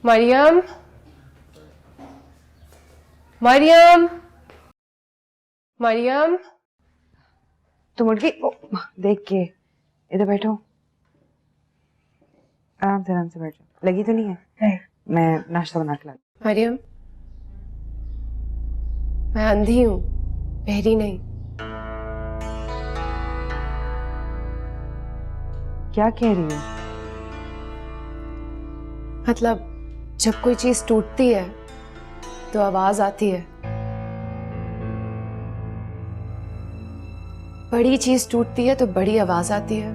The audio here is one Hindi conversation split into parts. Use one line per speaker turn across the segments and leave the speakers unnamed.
मरियम, मरियम, मरियम।
तुम उठ गई? देख के इधर बैठो, आराम से बैठो। लगी तो नहीं है? नहीं। मैं नाश्ता बना के लाती।
मरियम, मैं अंधी हूँ, बहरी नहीं।
क्या कह रही हो?
मतलब जब कोई चीज टूटती है तो आवाज आती है। बड़ी चीज टूटती है तो बड़ी आवाज आती है।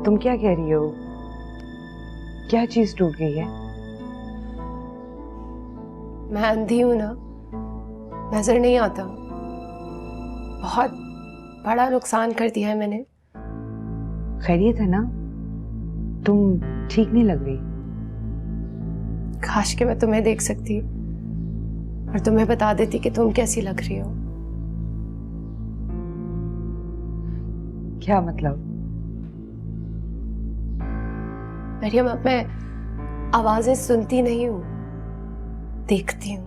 तुम क्या कह रही हो? क्या चीज टूट गई है?
मैं अंधी हूं ना, नजर नहीं आता। बहुत बड़ा नुकसान कर दिया है मैंने।
खैरियत है ना? तुम ठीक नहीं लग रही।
काश कि मैं तुम्हें देख सकती और तुम्हें बता देती कि तुम कैसी लग रही हो।
क्या मतलब?
मरियम, अब मैं आवाजें सुनती नहीं हूं, देखती हूं।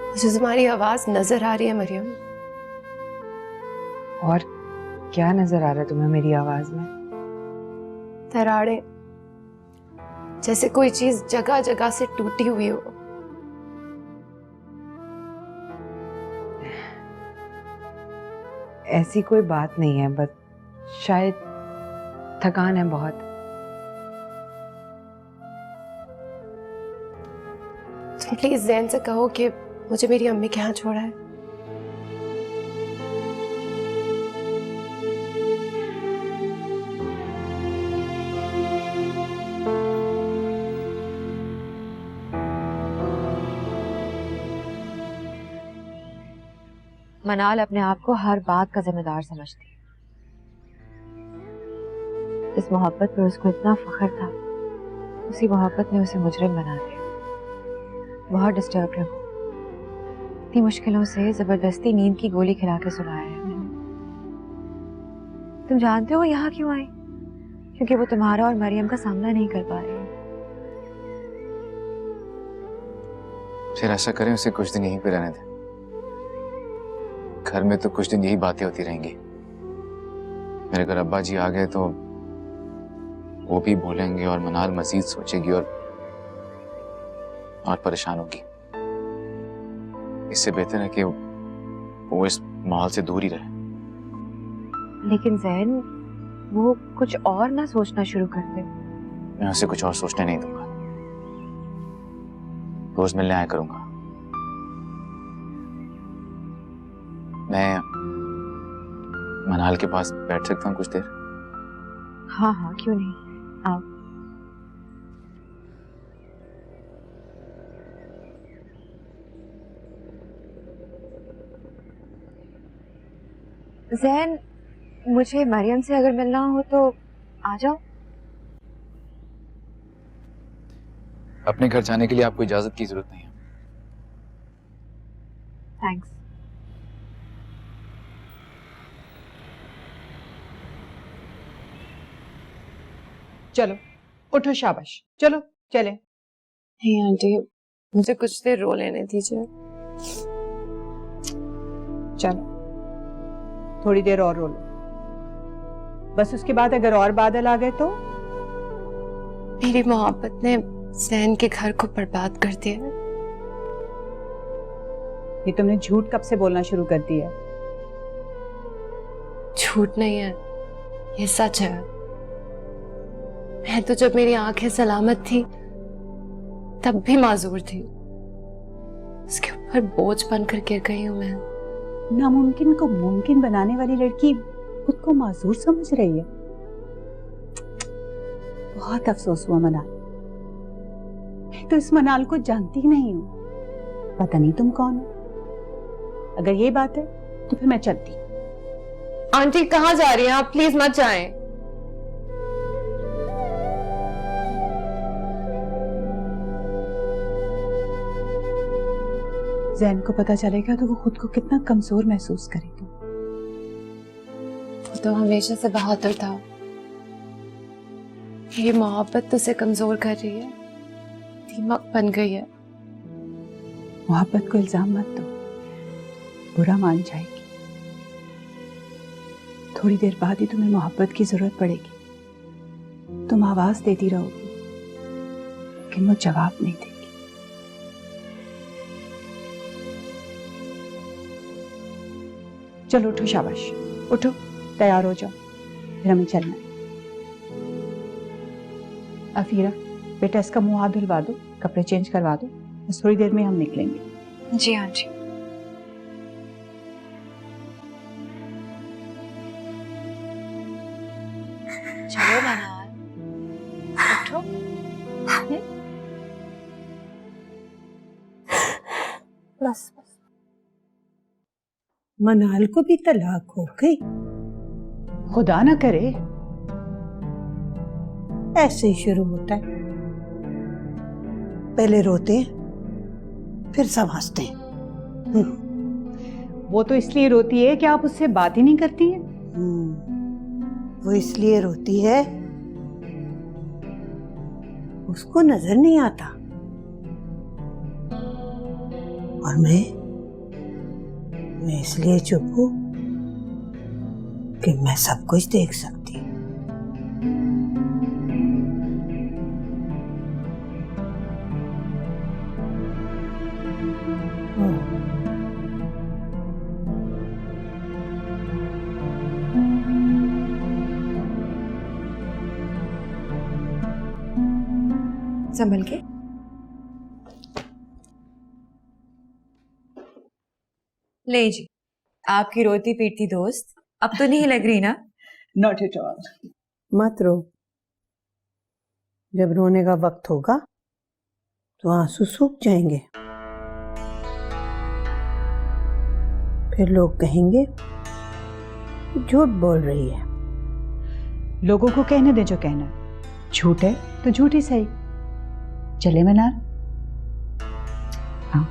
मुझे तुम्हारी आवाज नजर आ रही है मरियम।
और क्या नजर आ रहा है तुम्हें मेरी आवाज में?
दरारें, जैसे कोई चीज जगह जगह से टूटी हुई हो।
ऐसी कोई बात नहीं है, बस शायद थकान है बहुत।
तुम प्लीज जैन से कहो कि मुझे मेरी अम्मी के यहाँ छोड़ा है।
मनाल अपने आप को हर बात का जिम्मेदार समझती है। इस मोहब्बत पर उसको इतना फख्र था, उसी मोहब्बत ने उसे मुजरिम बना दिया। बहुत डिस्टर्ब है वो। इतनी मुश्किलों से जबरदस्ती नींद की गोली खिला के सुलाया है मैंने। तुम जानते हो वो यहाँ क्यों आई? क्योंकि वो तुम्हारा और मरियम का सामना नहीं कर पा रही है।
फिर ऐसा करें, उसे कुछ दिन यहीं पे रहने दें। घर में तो कुछ दिन यही बातें होती रहेंगी। मेरे घर अब्बा जी आ गए तो वो भी बोलेंगे और मनाल मजीद सोचेगी और परेशान होगी। इससे बेहतर है कि वो इस माहौल से दूर ही रहे।
लेकिन जैन, वो कुछ और ना सोचना शुरू कर दे।
मैं उसे कुछ और सोचने नहीं दूंगा। रोज मिलने आया करूंगा। मैं मनाल के पास बैठ सकता हूँ कुछ देर?
हाँ हाँ, क्यों नहीं, आओ। जैन, मुझे मरियम से अगर मिलना हो तो आ जाओ।
अपने घर जाने के लिए आपको इजाजत की जरूरत नहीं है।
थैंक्स।
चलो उठो, शाबाश, चलो चले।
नहीं आंटी, मुझे कुछ देर रो लेने दीजिए।
चलो थोड़ी देर और रो लो, बस उसके बाद अगर और बादल आ गए तो।
मेरी मोहब्बत ने जैन के घर को बर्बाद कर दिया।
ये तुमने झूठ कब से बोलना शुरू कर दिया?
झूठ नहीं है, ये सच है। मैं तो जब मेरी आंखें सलामत थी तब भी माजूर थी। उसके ऊपर बोझ बनकर गिर गई हूं मैं।
नामुमकिन को मुमकिन बनाने वाली लड़की खुद को माजूर समझ रही है। बहुत अफसोस हुआ मनाल, मैं तो इस मनाल को जानती ही नहीं हूँ। पता नहीं तुम कौन हो। अगर ये बात है तो फिर मैं चलती।
आंटी कहाँ जा रही हैं आप? प्लीज मत जाएं।
जैन को पता चलेगा तो वो खुद को कितना कमजोर महसूस करेगा।
वो तो हमेशा से बहादुर था, ये मोहब्बत तुझे कमजोर कर रही है, दीमक बन गई है।
मोहब्बत को इल्जाम मत दो, बुरा मान जाएगी। थोड़ी देर बाद ही तुम्हें मोहब्बत की जरूरत पड़ेगी। तुम आवाज देती रहोगी लेकिन वो जवाब नहीं देगी। चलो उठो, शाबाश उठो, तैयार हो जाओ, फिर हमें चलना है। अफीरा बेटा, इसका मुंह हाथ धुलवा दो, कपड़े चेंज करवा दो, बस थोड़ी देर में हम निकलेंगे।
जी हाँ जी। चलो मनाल, उठो। बस बस।
मनाल को भी तलाक हो गई? खुदा ना करे।
ऐसे ही शुरू होता है, पहले रोते हैं फिर सब हंसते हैं।
वो तो इसलिए रोती है कि आप उससे बात ही नहीं करती हैं।
वो इसलिए रोती है, उसको नजर नहीं आता। और मैं इसलिए चुप हूं कि मैं सब कुछ देख सकती हूँ।
संभल के। ले जी, आपकी रोती पीटती दोस्त अब तो नहीं लग रही ना?
Not at all.
मत रो, जब रोने का वक्त होगा तो आंसू सूख जाएंगे, फिर लोग कहेंगे झूठ बोल रही है।
लोगों को कहने दे जो कहना है, झूठ है तो झूठ ही सही। चले मनाल? हाँ।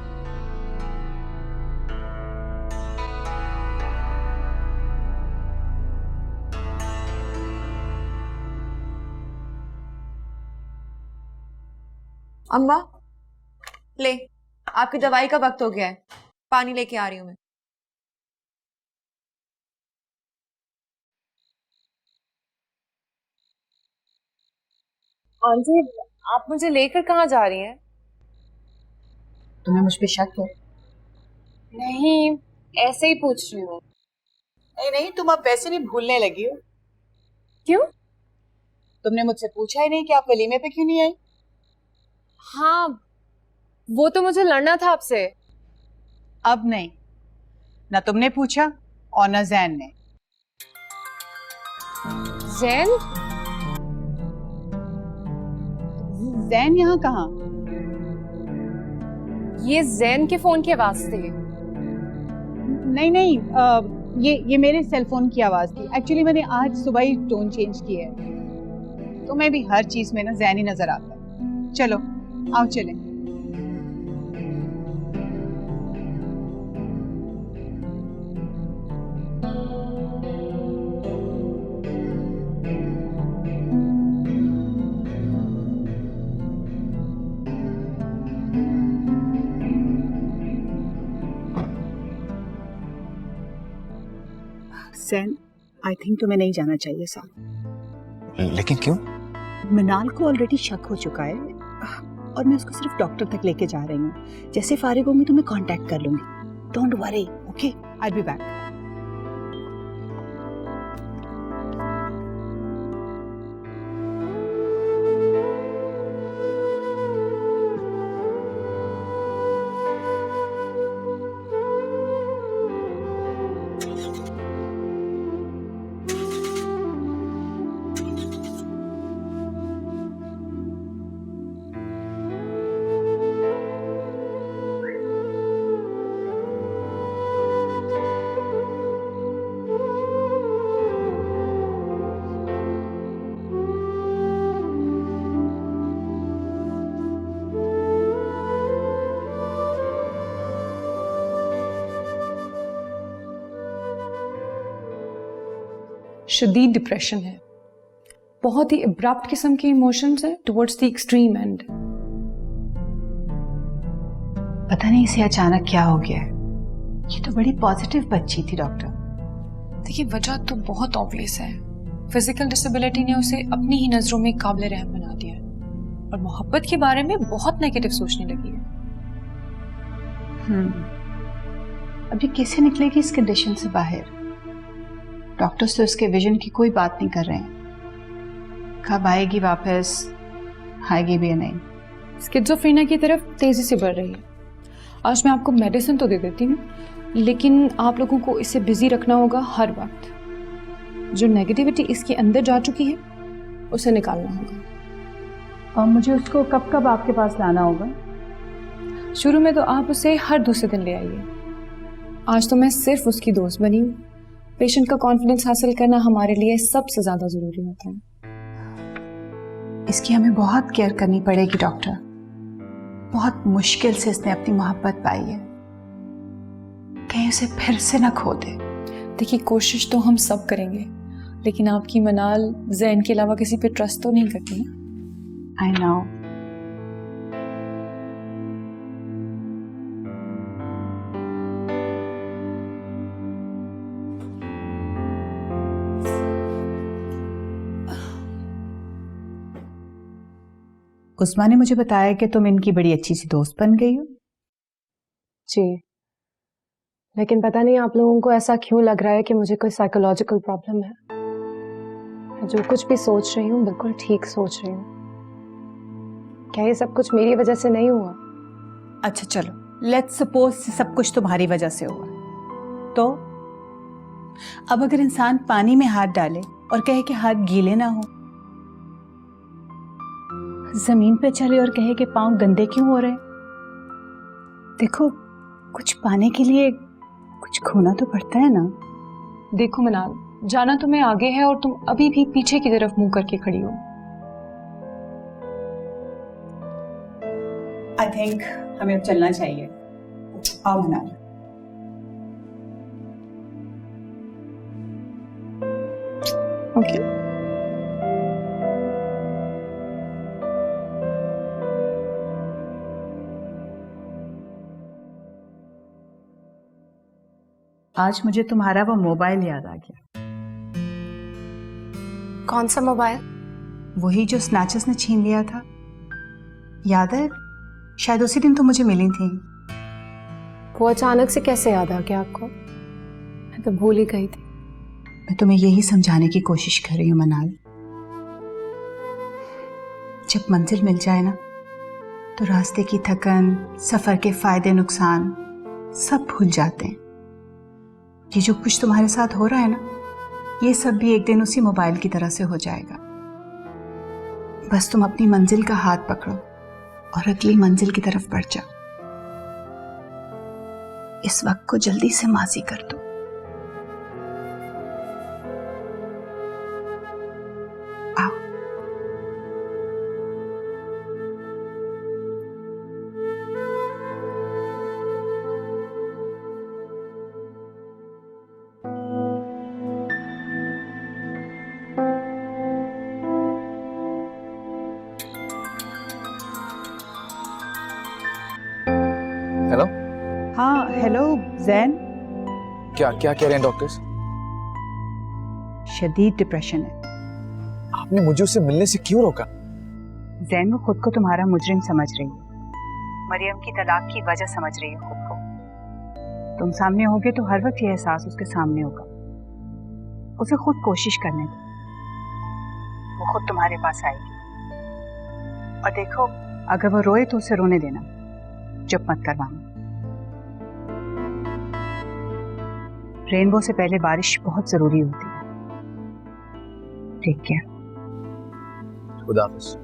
अम्मा ले, आपकी दवाई का वक्त हो गया है, पानी लेके आ रही हूँ मैं।
आंटी, आप मुझे लेकर कहाँ जा रही हैं?
तुम्हें मुझ पे शक है?
नहीं, ऐसे ही पूछ रही हूँ।
नहीं नहीं, तुम अब वैसे भी भूलने लगी हो।
क्यों?
तुमने मुझसे पूछा ही नहीं कि आप वलीमे पे क्यों नहीं आई।
हाँ, वो तो मुझे लड़ना था आपसे।
अब नहीं, ना तुमने पूछा और ना जैन ने।
जैन?
जैन यहाँ कहाँ?
ये जैन के फोन की आवाज थी।
नहीं नहीं, ये मेरे सेल फोन की आवाज थी। एक्चुअली मैंने आज सुबह ही टोन चेंज किया है, तो मैं भी हर चीज में ना जैन ही नजर आता है। चलो आओ चलें। जैन, आई थिंक तुम्हें नहीं जाना चाहिए साथ।
लेकिन क्यों?
मनाल को ऑलरेडी शक हो चुका है और मैं उसको सिर्फ डॉक्टर तक लेके जा रही हूँ। जैसे फारिग होंगी तो मैं कांटेक्ट कर लूंगी। Don't worry, okay? I will be back.
शदीद डिप्रेशन है, बहुत ही अब्रप्ट किस्म के इमोशंस हैं टुवर्ड्स द एक्सट्रीम एंड।
पता नहीं इसे अचानक क्या हो गया है। ये तो बड़ी पॉजिटिव बच्ची थी डॉक्टर।
देखिए वजह तो बहुत ऑब्वियस है, फिजिकल डिसेबिलिटी ने उसे अपनी ही नजरों में काबिल रहम बना दिया है और मोहब्बत के बारे में बहुत नेगेटिव सोचने लगी है।
अभी कैसे निकलेगी इस कंडीशन से बाहर? डॉक्टर्स तो इसके विजन की कोई बात नहीं कर रहे हैं। कब आएगी वापस, आएगी भी या नहीं।
स्किज़ोफ्रेनिया की तरफ तेजी से बढ़ रही है। आज मैं आपको मेडिसिन तो दे देती हूँ, लेकिन आप लोगों को इसे बिजी रखना होगा हर वक्त। जो नेगेटिविटी इसके अंदर जा चुकी है उसे निकालना होगा।
और मुझे उसको कब कब आपके पास लाना होगा?
शुरू में तो आप उसे हर दूसरे दिन ले आइए। आज तो मैं सिर्फ उसकी दोस्त बनी हूँ। पेशेंट का कॉन्फिडेंस हासिल करना हमारे लिए सबसे ज्यादा जरूरी होता है।
इसकी हमें बहुत केयर करनी पड़ेगी डॉक्टर। बहुत मुश्किल से इसने अपनी मोहब्बत पाई है, कहीं उसे फिर से न खो दे।
देखिए कोशिश तो हम सब करेंगे, लेकिन आपकी मनाल जैन के अलावा किसी पे ट्रस्ट तो नहीं करती ना।
I know. उस्मा ने मुझे बताया कि तुम इनकी बड़ी अच्छी सी दोस्त बन गई हो।
जी, लेकिन पता नहीं आप लोगों को ऐसा क्यों लग रहा है कि मुझे कोई साइकोलॉजिकल प्रॉब्लम है। मैं जो कुछ भी सोच रही हूँ बिल्कुल ठीक सोच रही हूँ। क्या ये सब कुछ मेरी वजह से नहीं हुआ?
अच्छा चलो, लेट्स सपोज सब कुछ तुम्हारी वजह से हुआ, तो अब अगर इंसान पानी में हाथ डाले और कहे कि हाथ गीले ना हो, जमीन पे चले और कहे कि पांव गंदे क्यों हो रहे? देखो, कुछ पाने के लिए कुछ खोना तो पड़ता है ना।
देखो मनाल, जाना तुम्हें आगे है और तुम अभी भी पीछे की तरफ मुंह करके खड़ी हो।
आई थिंक हमें अब चलना चाहिए। आओ मनाल।
ओके।
आज मुझे तुम्हारा वो मोबाइल याद आ गया।
कौन सा मोबाइल?
वही जो स्नैचर्स ने छीन लिया था, याद है? शायद उसी दिन तुम मुझे मिली थी।
वो अचानक से कैसे याद आ गया आपको? मैं तो भूल ही गई थी।
मैं तुम्हें यही समझाने की कोशिश कर रही हूँ मनाल। जब मंजिल मिल जाए ना, तो रास्ते की थकन, सफर के फायदे नुकसान सब भूल जाते हैं। ये जो कुछ तुम्हारे साथ हो रहा है ना, ये सब भी एक दिन उसी मोबाइल की तरह से हो जाएगा। बस तुम अपनी मंजिल का हाथ पकड़ो और अगली मंजिल की तरफ बढ़ जाओ। इस वक्त को जल्दी से माजी कर दो। आओ।
हेलो।
हाँ हेलो जैन।
क्या क्या कह रहे हैं डॉक्टर्स?
शदीद डिप्रेशन है।
आपने मुझे उससे मिलने से क्यों रोका?
जैन वो खुद को तुम्हारा मुजरिम समझ रही है, मरियम की तलाक की वजह समझ रही है खुद को। तुम सामने होगे तो हर वक्त ये एहसास उसके सामने होगा। उसे खुद कोशिश करने दो, वो खुद तुम्हारे पास आएगी। और देखो, अगर वो रोए तो उसे रोने देना, चुप मत करवाना। रेनबो से पहले बारिश बहुत जरूरी होती है। Take care.
खुदा हाफिज।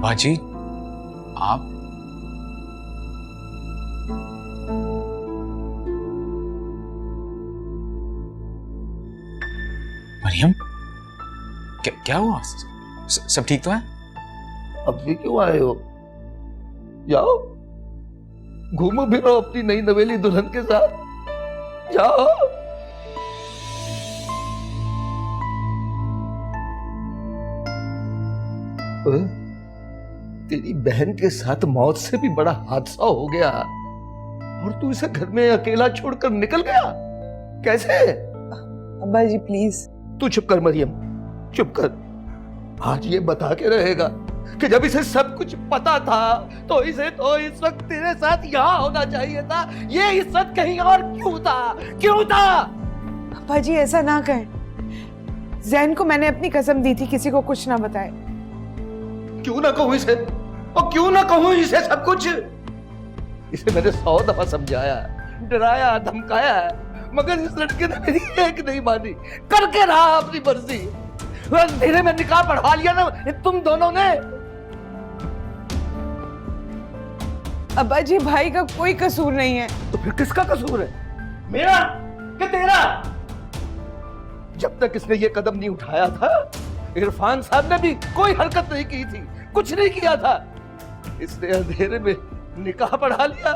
अब्बा जी आप मरियम क्या हुआ? सब ठीक तो है?
अब भी क्यों आए हो? जाओ घूमो फिरो अपनी नई नवेली दुल्हन के साथ, जाओ। तेरी बहन के साथ मौत से भी बड़ा हादसा हो गया और तू इसे घर में अकेला छोड़कर निकल गया, कैसे?
अब्बा जी प्लीज।
तू चुप कर मरियम, चुप कर। आज ये बता के रहेगा कि जब इसे सब कुछ पता था तो इसे तो इस वक्त तेरे साथ यहाँ होना चाहिए था। ये इज्जत कहीं और क्यों था, क्यों था?
अब्बा जी ऐसा ना कहें, जैन को मैंने अपनी कसम दी थी किसी को कुछ ना बताए।
क्यों ना कहूं इसे, और क्यों ना कहूं इसे सब कुछ? इसे मैंने 100 दफा समझाया, डराया, धमकाया, मगर इस लड़के ने मेरी एक नहीं मानी, करके रहा अपनी मर्जी। अंधेरे में निकाह पढ़वा लिया ना तुम दोनों ने।
अब्बा जी भाई का कोई कसूर नहीं है।
तो फिर किसका कसूर है, मेरा कि तेरा? जब तक इसने ये कदम नहीं उठाया था इरफान साहब ने भी कोई हरकत नहीं की थी, कुछ नहीं किया था। इसने अंधेरे में निकाह पढ़ा लिया,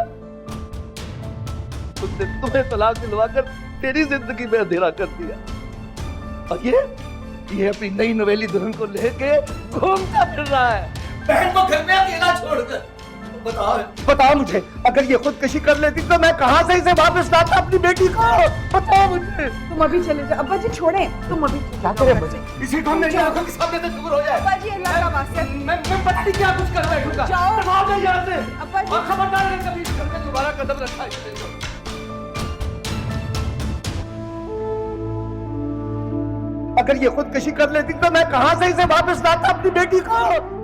उसने तुम्हें तलाक दिलवाकर तेरी जिंदगी में अंधेरा कर दिया। और ये अपनी नई नवेली दुल्हन को लेके घूमता फिर रहा है, बहन को घर में अकेला छोड़कर। बताओ मुझे, अगर ये खुदकशी कर लेती तो मैं कहां से इसे वापस लाता अपनी बेटी को? बताओ मुझे।
तुम अभी चले जाओ अब्बा जी, छोड़े। तुम अभी
क्या करे मुझे? इसी को मेरी आंखों के सामने से दूर हो जाए।
अब्बा जी अल्लाह का वास्ता,
मैं पता नहीं क्या कुछ कर बैठूंगा।
जाओ।
भाग नहीं यहाँ से।
अब्बा जी।
और खबरदार है कभी घर में दोबारा कदम रखा है। अगर ये खुदकशी कर लेती तो मैं कहां से इसे वापस लाता अपनी बेटी को?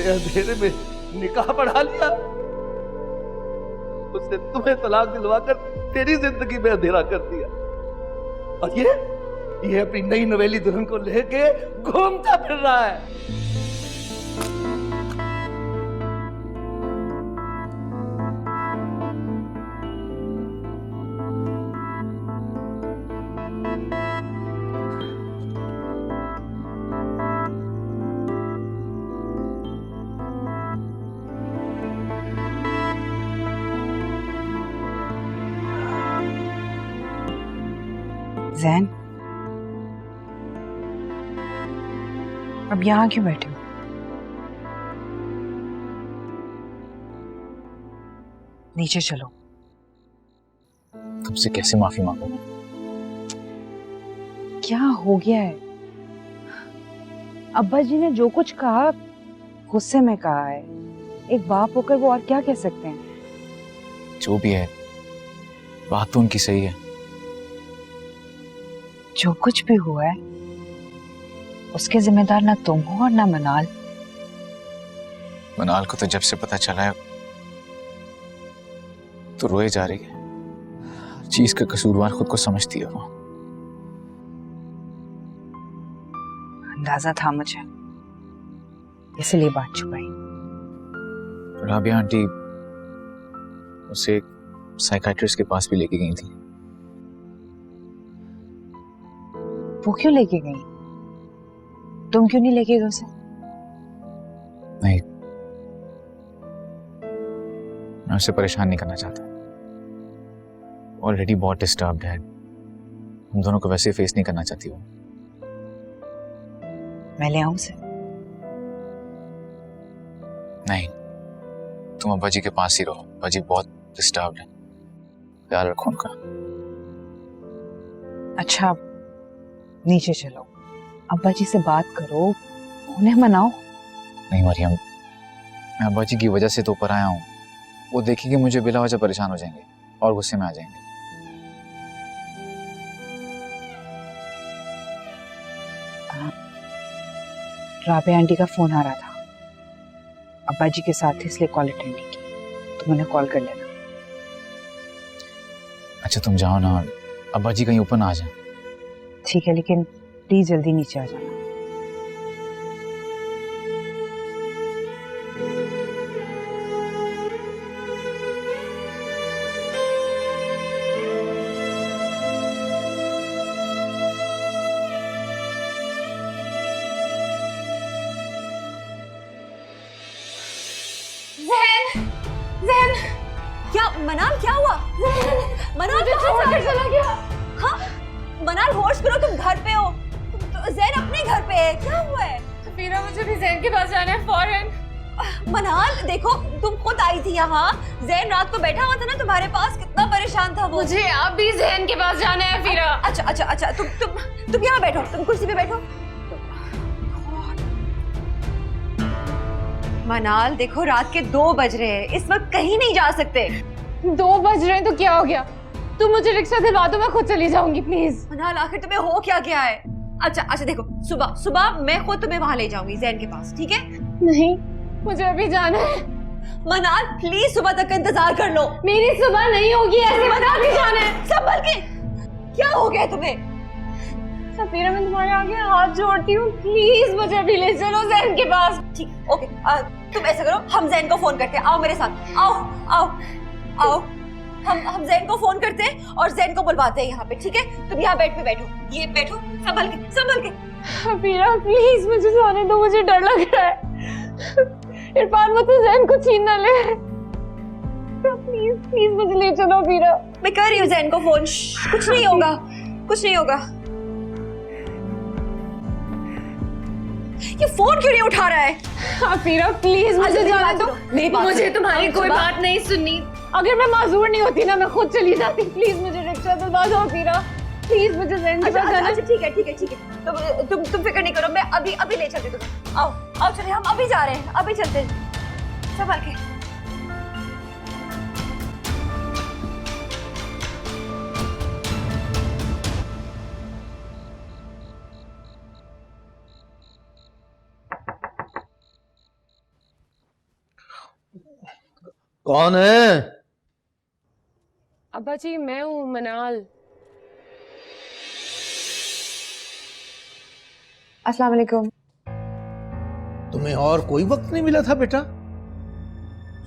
अंधेरे में निकाह पढ़ा लिया, उसने तुम्हें तलाक दिलवाकर तेरी जिंदगी में अंधेरा कर दिया। और ये अपनी नई नवेली दुल्हन को लेके घूमता फिर रहा है।
जैन, अब यहाँ क्यों बैठे हो? नीचे चलो।
तुमसे कैसे माफी मांगू?
क्या हो गया है? अब्बा जी ने जो कुछ कहा गुस्से में कहा है, एक बाप होकर वो और क्या कह सकते हैं?
जो भी है, बात तो उनकी सही है।
जो कुछ भी हुआ है उसके जिम्मेदार ना तुम हो और ना मनाल।
मनाल को तो जब से पता चला है तो रोए जा रही है। चीज का कसूरवार खुद को समझती है वो।
अंदाजा था मुझे, इसलिए बात छुपाई।
राबिया आंटी उसे साइकाइट्रिस्ट के पास भी लेके गई थी।
वो क्यों लेके गई? तुम क्यों नहीं लेके गए उसे?
नहीं, मैं उसे परेशान नहीं करना चाहता। ऑलरेडी बहुत डिस्टर्ब्ड है, हम दोनों को वैसे फेस नहीं करना चाहती वो।
मैं ले आऊं उसे?
नहीं, तुम अब्बा जी के पास ही रहो। अब्बा जी बहुत डिस्टर्ब्ड है, ख्याल रखो उनका।
अच्छा नीचे चलो, अब्बा जी से बात करो, उन्हें मनाओ।
नहीं मरियम, मैं अब्बा जी की वजह से तो ऊपर आया हूँ। वो देखेंगे मुझे बिला वजह परेशान हो जाएंगे और गुस्से में आ जाएंगे।
राबे आंटी का फोन आ रहा था, अब्बा जी के साथ थे इसलिए कॉल अटेंड नहीं की। तुम उन्हें कॉल कर लेना।
अच्छा तुम जाओ ना, अब्बा जी कहीं ऊपर ना आ जाए।
ठीक है, लेकिन प्लीज जल्दी नीचे आ जाना।
क्या मनाल, क्या हुआ? मनाल कहाँ चला गया? हाँ मनाल, होश करो, तुम घर पे हो। जैन अपने घर पे है, क्या हुआ है?
मीरा मुझे भी जैन के पास जाना है फौरन।
मनाल देखो, तुम खुद आई थी यहाँ, जैन रात को बैठा हुआ था ना तुम्हारे पास, कितना परेशान था वो।
मुझे अभी जैन के पास जाना है फीरा।
अच्छा अच्छा अच्छा, तुम यहाँ बैठो, तुम कुर्सी पे बैठो। मनाल देखो, रात के 2 बज रहे हैं, इस वक्त कहीं नहीं जा सकते।
2 बज रहे हैं तो क्या हो गया? तुम मुझे रिक्शा दिलवा दो, मैं खुद चली जाऊंगी प्लीज।
मनाल आखिर तुम्हें हो क्या गया है? अच्छा अच्छा देखो, सुबह सुबह मैं खुद तुम्हें वहां ले जाऊंगी जैन के पास, ठीक है?
नहीं, मुझे अभी जाना है।
मनाल प्लीज सुबह तक का इंतजार कर लो।
मेरी सुबह नहीं होगी ऐसे, बता भी जाना है।
संभल के, क्या हो गया तुम्हें?
सफीरा, मैं तुम्हारे आगे हाथ जोड़ती हूँ, प्लीज मुझे अभी ले चलो जैन के पास।
ठीक, ओके, तुम ऐसा करो, हम जैन को फोन करते हैं, आओ मेरे साथ, आओ आओ आओ। हम जैन को फोन करते हैं और जैन को बुलवाते हैं यहाँ पे, ठीक है? तुम यहाँ बेड पे बैठो, ये बैठो, संभल के संभल के।
सफीरा प्लीज मुझे जाने दो, मुझे डर लग रहा है। इरफान मुझसे जैन को छीन ना ले। प्लीज प्लीज मुझे ले चलो फीरा।
मैं कर रही हूँ जैन को फोन। कुछ नहीं होगा, कुछ नहीं होगा। ये फोन क्यों नहीं उठा रहा है?
फीरा प्लीज मुझे जाने दो, मुझे तुम्हारी कोई
सुबह-
बात नहीं सुननी। अगर मैं माजूर नहीं होती ना, मैं खुद चली जाती। प्लीज मुझे रिक्शा दिलवा दो फीरा, प्लीज मुझे जैन के पास जाना है।
अच्छा ठीक है ठीक है ठीक है, तुम फिक्र नहीं करो, मैं अभी ले चलती हूँ तुम्हें। आओ आओ चले, हम अभी जा रहे हैं, अभी चलते हैं, संभल के।
कौन है?
अब्बा जी, मैं हूँ मनाल।
अस्सलाम वालेकुम।
तुम्हें और कोई वक्त नहीं मिला था बेटा?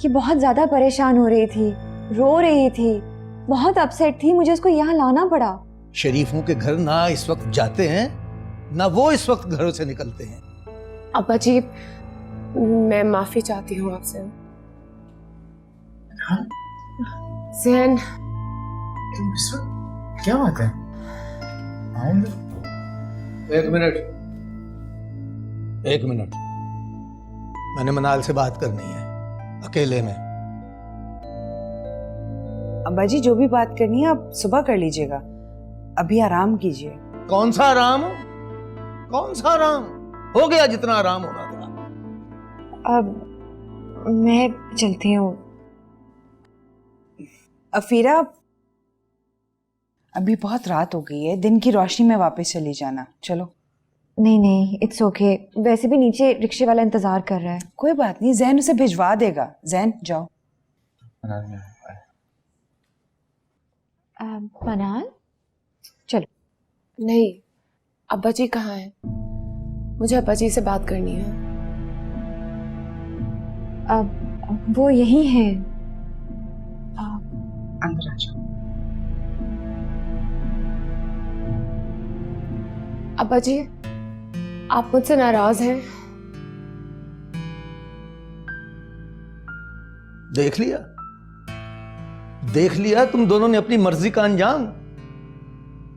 ये बहुत ज्यादा परेशान हो रही थी, रो रही थी, बहुत अपसेट थी, मुझे उसको यहाँ लाना पड़ा।
शरीफों के घर ना इस वक्त जाते हैं, ना वो इस वक्त घरों से निकलते हैं।
अब्बा जी, मैं माफी चाहती हूँ आपसे। जैन,
क्या बात है?
एक मिनट, मैंने मनाल से बात करनी है, अकेले में।
अब्बा जी जो भी बात करनी है आप सुबह कर लीजिएगा, अभी आराम कीजिए।
कौन सा आराम? कौन सा आराम? हो गया जितना आराम होना था।
अब मैं चलती हूँ।
अफीरा, अभी बहुत रात हो गई है, दिन की रोशनी में वापस चली जाना। चलो।
नहीं नहीं, इट्स ओके, वैसे भी नीचे रिक्शे वाला इंतजार कर रहा है।
कोई बात नहीं, जैन उसे भिजवा देगा। जैन जाओ।
मनाल चलो।
नहीं, अब्बा जी कहाँ हैं? मुझे अब्बा जी से बात करनी है।
अब वो यही हैं।
अंदर आ जाओ।
अब्बा जी, आप मुझसे नाराज हैं?
देख लिया तुम दोनों ने अपनी मर्जी का अंजाम।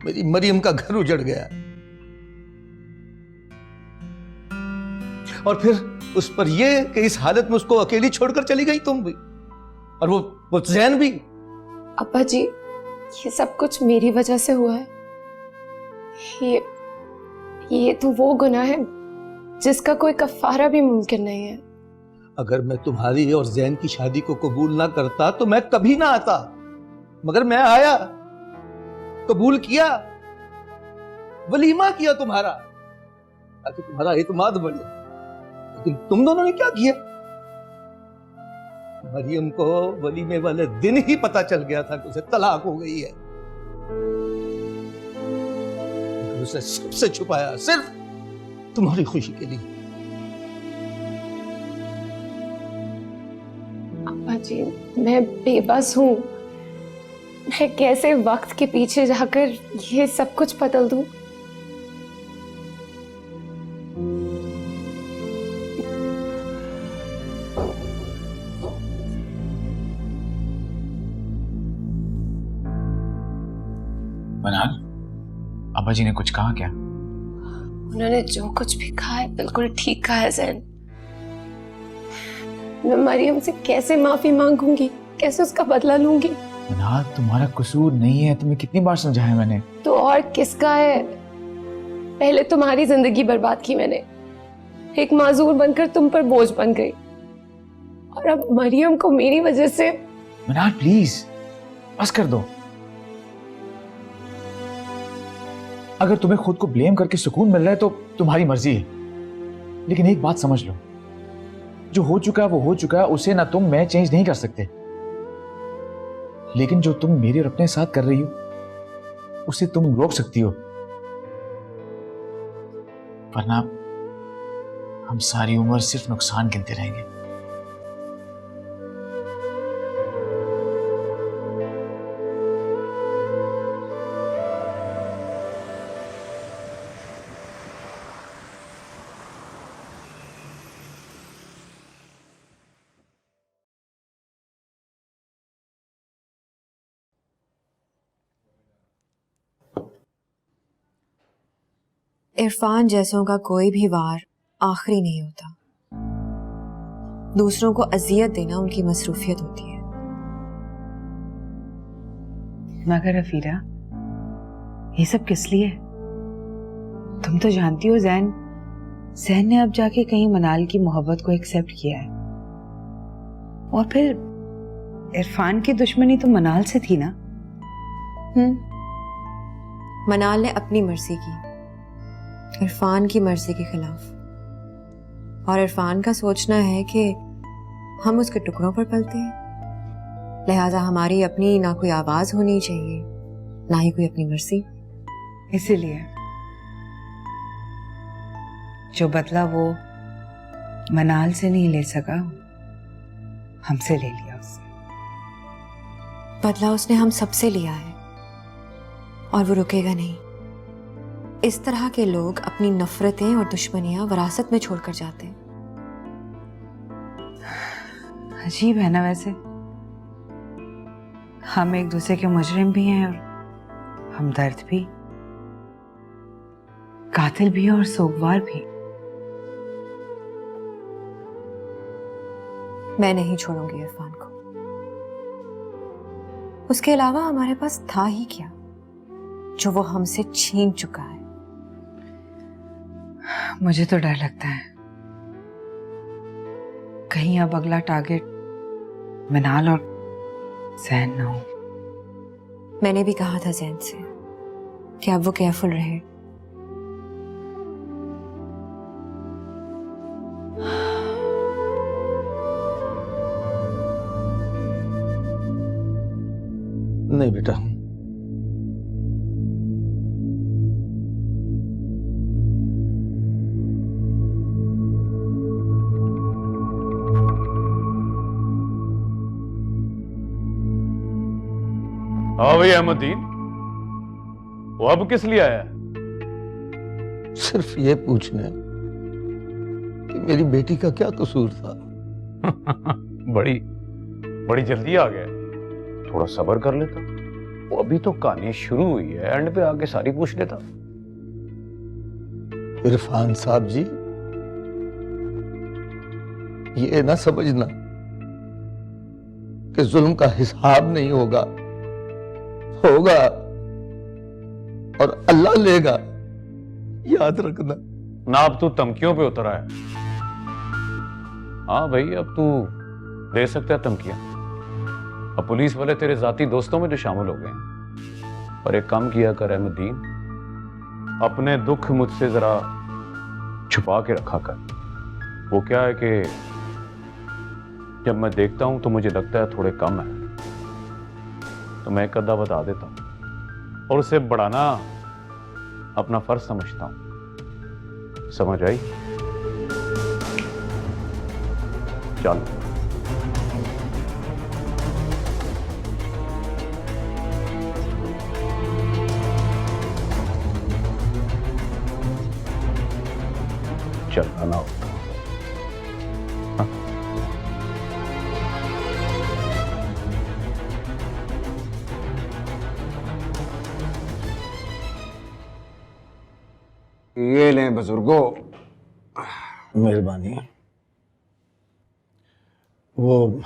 मेरी मरियम का घर उजड़ गया, और फिर उस पर यह कि इस हालत में उसको अकेली छोड़कर चली गई तुम भी, और वो जैन भी।
अब्बा जी, ये सब कुछ मेरी वजह से हुआ है। ये तो वो गुनाह है जिसका कोई कफारा भी मुमकिन नहीं है।
अगर मैं तुम्हारी और जैन की शादी को कबूल ना करता तो मैं कभी ना आता, मगर मैं आया, कबूल किया, वलीमा किया तुम्हारा, ताकि तुम्हारा एतमाद बढ़े। लेकिन तुम दोनों ने क्या किया? मरियम को वलीमे वाले दिन ही पता चल गया था कि उसे तलाक हो गई है, लेकिन उसे सबसे छुपाया सिर्फ तुम्हारी खुशी के लिए।
अब्बा जी, मैं बेबस हूँ। मैं कैसे वक्त के पीछे जाकर ये सब कुछ बदल दूं?
मनाल, अब्बा जी ने कुछ कहा क्या?
उन्होंने जो कुछ भी कहा है बिल्कुल ठीक कहा है ज़ैन। मैं मरियम से कैसे माफी मांगूंगी, कैसे उसका बदला लूंगी?
मनाल, तुम्हारा कसूर नहीं है, तुम्हें कितनी बार समझाया मैंने।
तो और किसका है? पहले तुम्हारी जिंदगी बर्बाद की मैंने, एक माजूर बनकर तुम पर बोझ बन गई, और अब मरियम को मेरी वजह से।
मनाल प्लीज बस कर दो। अगर तुम्हें खुद को ब्लेम करके सुकून मिल रहा है तो तुम्हारी मर्जी है, लेकिन एक बात समझ लो, जो हो चुका है वो हो चुका है, उसे ना तुम मैं चेंज नहीं कर सकते, लेकिन जो तुम मेरे और अपने साथ कर रही हो उसे तुम रोक सकती हो, वरना हम सारी उम्र सिर्फ नुकसान गिनते रहेंगे।
इरफान जैसों का कोई भी वार आखिरी नहीं होता। दूसरों को अजियत देना उनकी मसरूफियत होती है।
मगर अफीरा, ये सब किस लिए? तुम तो जानती हो जैन ने अब जाके कहीं मनाल की मोहब्बत को एक्सेप्ट किया है, और फिर इरफान की दुश्मनी तो मनाल से थी ना।
मनाल ने अपनी मर्जी की, इरफान की मर्जी के खिलाफ, और इरफान का सोचना है कि हम उसके टुकड़ों पर पलते हैं, लिहाजा हमारी अपनी ना कोई आवाज होनी चाहिए ना ही कोई अपनी मर्जी।
इसीलिए जो बदला वो मनाल से नहीं ले सका, हमसे ले लिया उसने।
बदला उसने हम सबसे लिया है और वो रुकेगा नहीं। इस तरह के लोग अपनी नफरतें और दुश्मनियां विरासत में छोड़कर जाते हैं।
अजीब है ना वैसे, हम एक दूसरे के मुजरिम भी हैं और हमदर्द भी, कातिल भी और सोगवार भी।
मैं नहीं छोड़ूंगी इरफान को। उसके अलावा हमारे पास था ही क्या जो वो हमसे छीन चुका है।
मुझे तो डर लगता है कहीं अब अगला टारगेट मनाल और जैन ना हो।
मैंने भी कहा था जैन से कि अब वो केयरफुल रहे।
नहीं बेटा,
हाँ भाई अहमदीन, वो अब किस लिए आया?
सिर्फ ये पूछने कि मेरी बेटी का क्या कसूर था।
बड़ी जल्दी आ गया, थोड़ा सब्र कर लेता। वो अभी तो कहानी शुरू हुई है, एंड पे आके सारी पूछ लेता।
इरफान साहब जी, ये ना समझना कि जुल्म का हिसाब नहीं होगा, होगा और अल्लाह लेगा, याद रखना।
ना अब तू धमकियों पे उतर आया। हाँ भाई, अब तू दे सकता है धमकियां। अब पुलिस वाले तेरे जाती दोस्तों में जो शामिल हो गए हैं। और एक काम किया कर अहमदीन, अपने दुख मुझसे जरा छुपा के रखा कर, वो क्या है कि जब मैं देखता हूं तो मुझे लगता है थोड़े कम है, तो मैं एक अद्दा बता देता हूं और उसे बढ़ाना अपना फर्ज समझता हूं। समझ आई? चल। चल आना हो।
ये लें बुजुर्गों, मेहरबानी। वो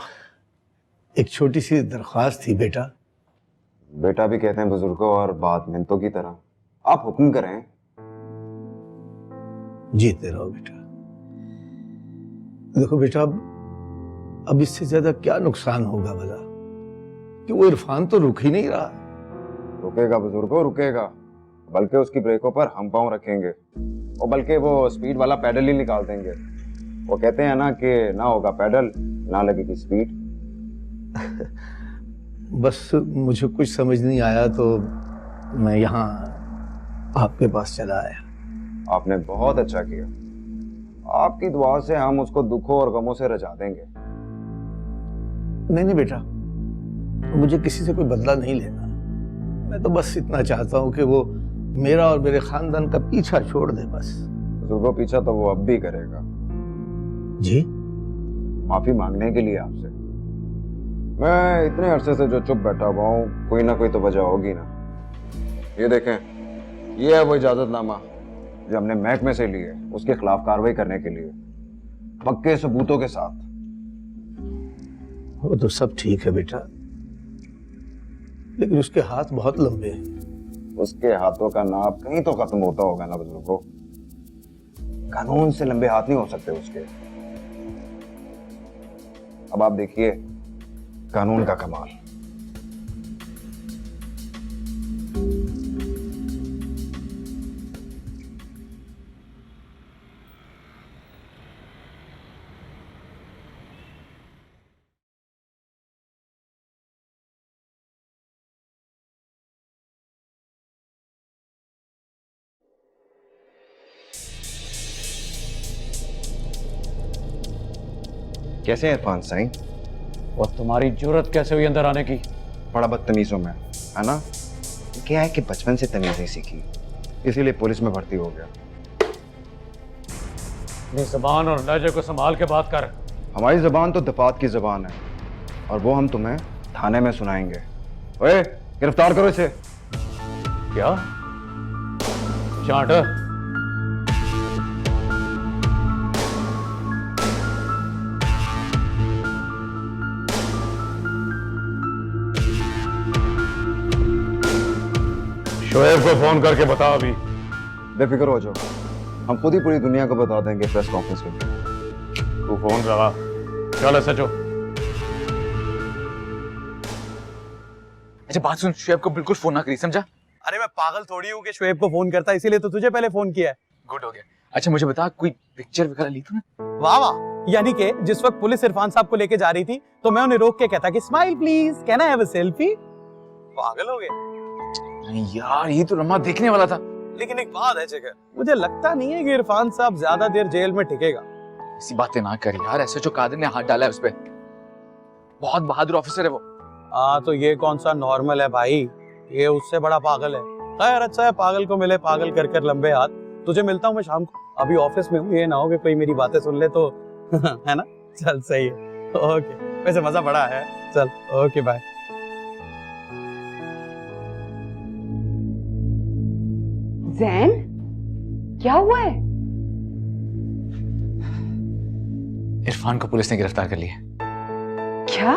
एक छोटी सी दरख्वास्त थी बेटा।
बेटा भी कहते हैं बुजुर्गों और बात मिन्नतों की तरह। आप हुक्म करें।
जीते रहो बेटा। देखो बेटा, अब इससे ज्यादा क्या नुकसान होगा भला, कि वो इरफान तो रुक ही नहीं रहा।
रुकेगा बुजुर्गों, रुकेगा, बल्कि उसकी ब्रेकों पर हम पाँव रखेंगे और बल्कि वो स्पीड वाला पैडल ही निकाल देंगे। वो कहते हैं ना कि ना होगा पैडल ना लगेगी स्पीड।
बस मुझे कुछ समझ नहीं आया तो मैं यहाँ आपके पास चला आया।
आपने बहुत अच्छा किया। आपकी दुआ से हम उसको दुखों और गमों से रजा देंगे।
नहीं नहीं बेटा, मुझे किसी से कोई बदला नहीं लेना। मैं तो बस इतना चाहता हूँ कि वो मेरा और मेरे खानदान का पीछा छोड़ दे बस।
बुजुर्गों पीछा तो वो अब भी करेगा।
जी? माफी
मांगने के लिए आपसे। मैं इतने अरसे से जो चुप बैठा हुआ हूँ, कोई ना कोई तो वजह होगी ना। ये देखें, ये है वो इजाजतनामा जो हमने महकमे से लिए उसके खिलाफ कार्रवाई करने के लिए, पक्के सबूतों के साथ।
वो तो सब ठीक है बेटा, लेकिन उसके हाथ बहुत लंबे हैं।
उसके हाथों का नाप कहीं तो खत्म होता होगा ना बुजुर्गों। कानून से लंबे हाथ नहीं हो सकते उसके। अब आप देखिए कानून का कमाल। कैसे हैं इरफान साईं?
और तुम्हारी जुर्रत कैसे हुई अंदर आने की?
बड़ा बदतमीज हूं मैं, है ना? क्या है कि बचपन से तमीज नहीं सीखी, इसीलिए पुलिस में भर्ती हो गया।
अपनी जबान और लहजे को संभाल के बात कर।
हमारी जबान तो दफात की जबान है और वो हम तुम्हें थाने में सुनाएंगे। ओए, गिरफ्तार करो इसे।
क्या? चाट। शोएब को फोन करके बता अभी।
बेफिक्र हो जाओ, हम खुद ही पूरी दुनिया को बता देंगे प्रेस कॉन्फ्रेंस में।
तू फोन लगा। चल सचो।
अच्छा बात सुन, शोएब को बिल्कुल फोन ना करी, समझा?
अरे मैं पागल थोड़ी हूँ कि शोएब को फोन करता, इसीलिए तो तुझे पहले फोन किया है।
गुड हो गया। अच्छा मुझे बता, कोई पिक्चर वगैरह ली तूने?
वाह वाह, यानी कि जिस वक्त पुलिस इरफान साहब को लेके जा रही थी तो मैं उन्हें रोक के कहता कि smile please, can I have a selfie? पागल हो गए।
नहीं यार, ये तो लम्हा देखने वाला था।
लेकिन एक बात है जिगर, मुझे लगता नहीं है कि इरफान साहब ज्यादा देर जेल में टिकेगा।
ऐसी बातें ना कर यार, ऐसे जो कादिर ने हाथ डाला है उस पे। बहुत बहादुर ऑफिसर है वो।
हाँ तो ये कौन सा नॉर्मल है भाई, ये उससे बड़ा पागल है। खैर अच्छा है, पागल को मिले पागल कर कर लंबे हाथ। तुझे मिलता हूँ मैं शाम को, अभी ऑफिस में हूँ, ये ना हो कि कोई मेरी बातें सुन ले तो है ना? चल सही है, ओके। वैसे मजा बड़ा है, चल ओके बाय।
जैन, क्या हुआ है?
इरफान को पुलिस ने गिरफ्तार कर लिया।
क्या?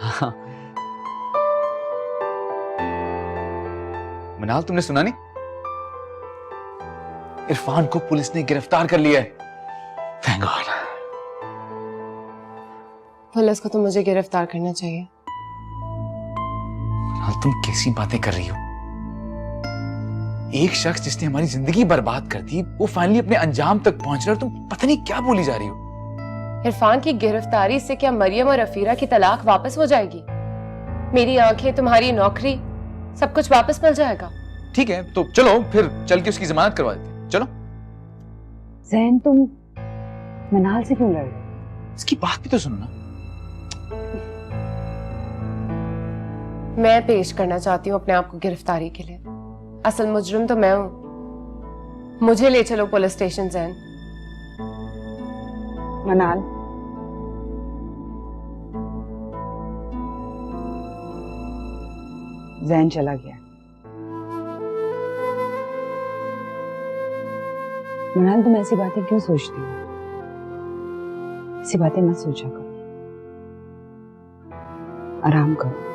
हाँ। मनाल, तुमने सुना नहीं? इरफान को पुलिस ने गिरफ्तार कर लिया है। Thank God.
पुलिस को तो मुझे गिरफ्तार करना चाहिए।
मनाल, तुम कैसी बातें कर रही हो? एक शख्स जिसने हमारी जिंदगी बर्बाद कर दी, वो फाइनली अपने अंजाम तक पहुंच रहा है और तुम पता नहीं क्या बोली जा रही हो।
इरफान की गिरफ्तारी से क्या मरियम और अफीरा की तलाक वापस हो जाएगी? मेरी आंखें, तुम्हारी नौकरी, सब कुछ वापस मिल जाएगा।
ठीक है, तो चलो फिर चल के उसकी जमानत करवा देते हैं। चलो।
जैन, तुम मनाल से क्यों लड़ रहे हो?
इसकी बात भी तो सुनो ना।
मैं पेश करना चाहती हूँ अपने आप को गिरफ्तारी के लिए। असल मुजरिम तो मैं हूँ। मुझे ले चलो पुलिस स्टेशन जैन।
मनाल, जैन चला गया। मनाल, तुम ऐसी बातें क्यों सोचती हो? ऐसी बातें मत सोचा करो, आराम करो।